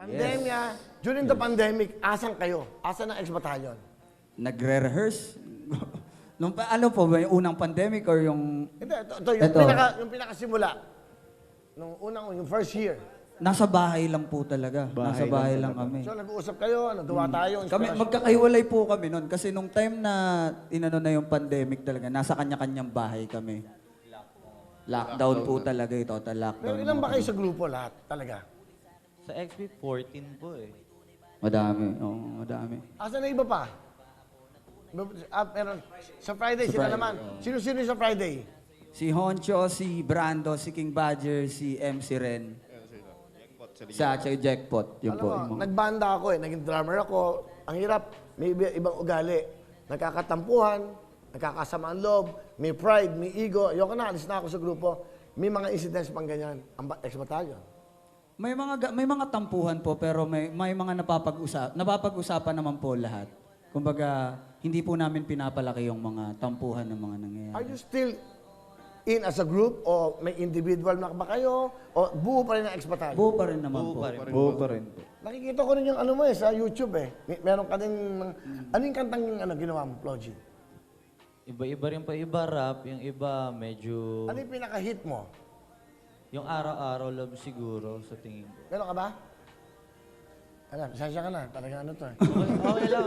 Pandemya, during the pandemic, asan kayo? Asan ang ex-battalion? Nagre-rehearse. Ano po ba, yung unang pandemic or yung... Hindi, ito yung, Ito. yung pinakasimula. Nung unang, yung first year. Nasa bahay lang po talaga. Nasa bahay lang kami. So, nag-uusap kayo, nagawa tayo, Kami, inspirasyon. magkakaiwalay po kami noon. Kasi nung time na inano na yung pandemic talaga, nasa kanya-kanyang bahay kami. Lockdown po talaga ito. Total lockdown. Pero ilan ba kayo sa grupo lahat? Talaga? Sa XP, 14 po eh. Madami. Oo, madami. Asan na iba pa? Meron. Sa Friday, Sa sila Friday, naman. Sino-sino sa Friday? Si Honcho, si Brando, si King Badger, si MC Ren. Sa Jackpot. Yun po. Alam yung mo, mga- nagbanda ako eh. Naging drummer ako. Ang hirap. May ibang ugali. Nagkakatampuhan, nagkakasamaan loob, may pride, may ego. Ayoko na, alis na ako sa grupo. May mga incidents pang ganyan. Ang ex-battalion. May mga tampuhan po pero may mga napapag-usapan naman po lahat. Kumbaga, hindi po namin pinapalaki yung mga tampuhan ng mga nangyayari. Are you still in as a group o may individual na ba kayo o buo pa rin ang ex-battalion? Buo pa rin naman Buo po. pa rin. Buo pa rin po. Nakikita ko rin yung ano mo eh sa YouTube eh. Meron ka din, ano yung kantang ginawa mo, Plogy? Iba-iba rin pa iba rap, yung iba medyo... Ano yung pinaka-hit mo? Yung araw-araw love siguro sa tingin ko. Meron ka ba? Alam, pasensya ka na. Talaga ano to eh. Okay lang.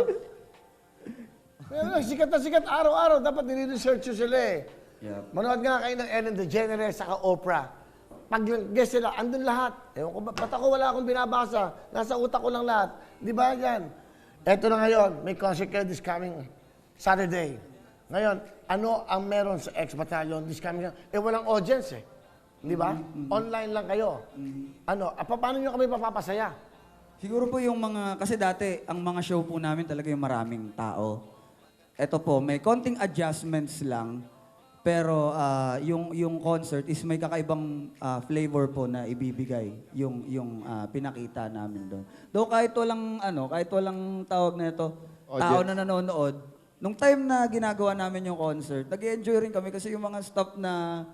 Meron lang, sikat na sikat araw-araw. Dapat nire-research nyo sila eh. Yep. Manood nga kayo ng Ellen DeGeneres saka Oprah. Pag guess sila, andun lahat. Ewan ko, ba't ako wala akong binabasa? Nasa utak ko lang lahat. Di ba yan? Eto na ngayon, may concert kayo this coming Saturday. Ngayon, ano ang meron sa ex-battalion this coming? Walang audience eh. Di ba? Online lang kayo. Ano, paano nyo kami papapasaya? Siguro po yung mga, kasi dati, ang mga show po namin talaga yung maraming tao. Ito po, may konting adjustments lang. Pero yung concert is may kakaibang flavor po na ibibigay yung pinakita namin doon. Though kahit walang tawag na ito, tao na nanonood, nung time na ginagawa namin yung concert, nag-enjoy rin kami kasi yung mga staff na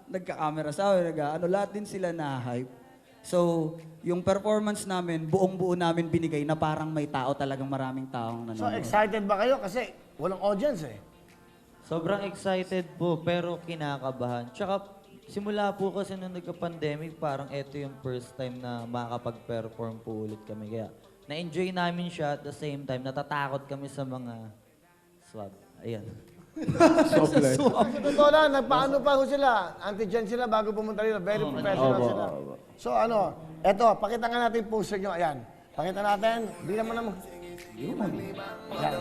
nagka-camera sa amin, lahat din sila na-hype. So, yung performance namin, buong-buo namin binigay na parang may tao talagang maraming taong So, nanonood. excited ba kayo? Kasi walang audience eh. Sobrang excited po, pero kinakabahan. Tsaka, simula po kasi nung nagka-pandemic, parang ito yung first time na makakapag-perform po ulit kami. Kaya, na-enjoy namin siya at the same time, natatakot kami sa mga swab. Ayan. Softline. Sa totoo lang, nagpaano pa ho sila? Antigen sila bago pumunta rito. Very professional sila. So ano, eto, pakita nga natin yung poster nyo. Ayan. Pakita natin. Bilang mo naman. Ayan.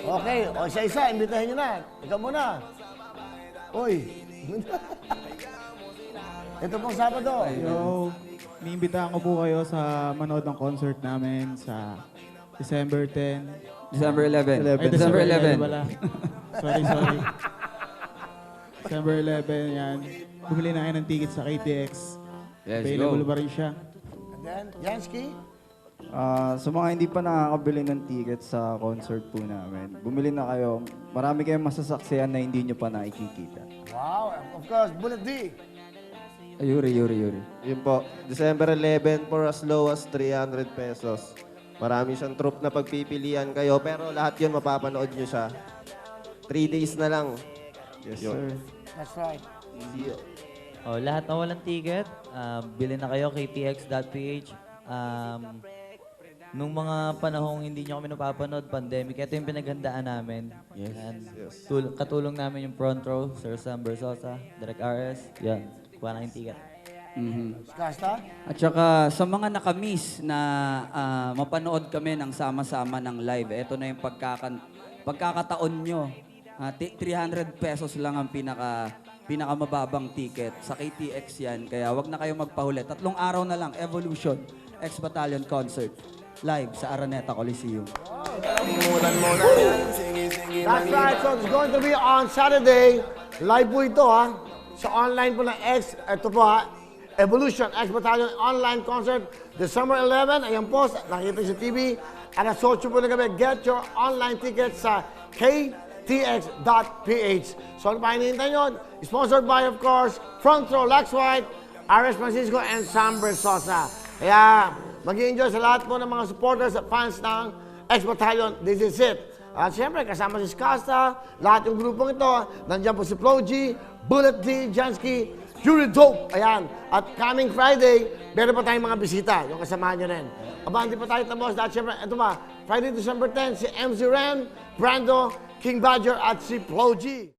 Okay, o isa-isa, imbitahin nyo na. Ikaw muna. Uy. Ito pong Sabado. So, niimbitahan ko po kayo sa manood ng concert namin sa December 10. December 11. Ay, December 11. pala. Sorry. December 11, yan. Bumili na kayo ng ticket sa KTX. Let's Available go. pa rin siya. And then, Yansky. Sa mga hindi pa nakakabili ng ticket sa concert po namin, bumili na kayo. Marami kayong masasaksihan na hindi nyo pa nakikita. Wow, of course, Bullet D. Yuri. Yun po, December 11 for as low as 300 pesos. Marami siyang troop na pagpipilian kayo, pero lahat yun mapapanood nyo siya. 3 days na lang. Yes, Yun. sir. That's right. See you. Lahat na walang ticket, bilhin na kayo ktx.ph. Nung mga panahong hindi nyo kami napapanood, pandemic, ito yung pinaghandaan namin. Yes. And katulong namin yung front row, Sir Sam Bersosa, Direk RS. Yan, kuha na yung ticket. Kasta? At saka sa mga nakamiss na mapanood kami ng sama-sama ng live, ito na yung pagkakataon nyo. 300 pesos lang ang pinakamababang ticket. Sa KTX yan, kaya wag na kayo magpahuli. 3 araw na lang, Evolution, Ex-Battalion Concert, live sa Araneta Coliseum. That's right. So it's going to be on Saturday. Live po ito ha. Sa online po ng ito po ha. Evolution Ex-Battalion Online Concert. December 11. Ayan po. Nakita sa TV. Alas 8 po na gabi. Get your online tickets sa ktx.ph. So ano pa hinihintay nyo? Sponsored by, of course, Front Row, Lax White, RS Francisco, and Sam Bersosa. Kaya, Mag-enjoy sa lahat po ng mga supporters at fans ng X-Battalion. This is it. At siyempre, kasama si Skasta, lahat yung grupong ito. Nandiyan po si Flo G, Bullet D, Jansky, Fury Dope. Ayan. At coming Friday, meron pa tayong mga bisita. Yung kasamahan nyo rin. Aba, hindi pa tayo tapos. Dahil siyempre, ito pa, Friday, December 10, si MC Ren, Brando, King Badger at si Flo G.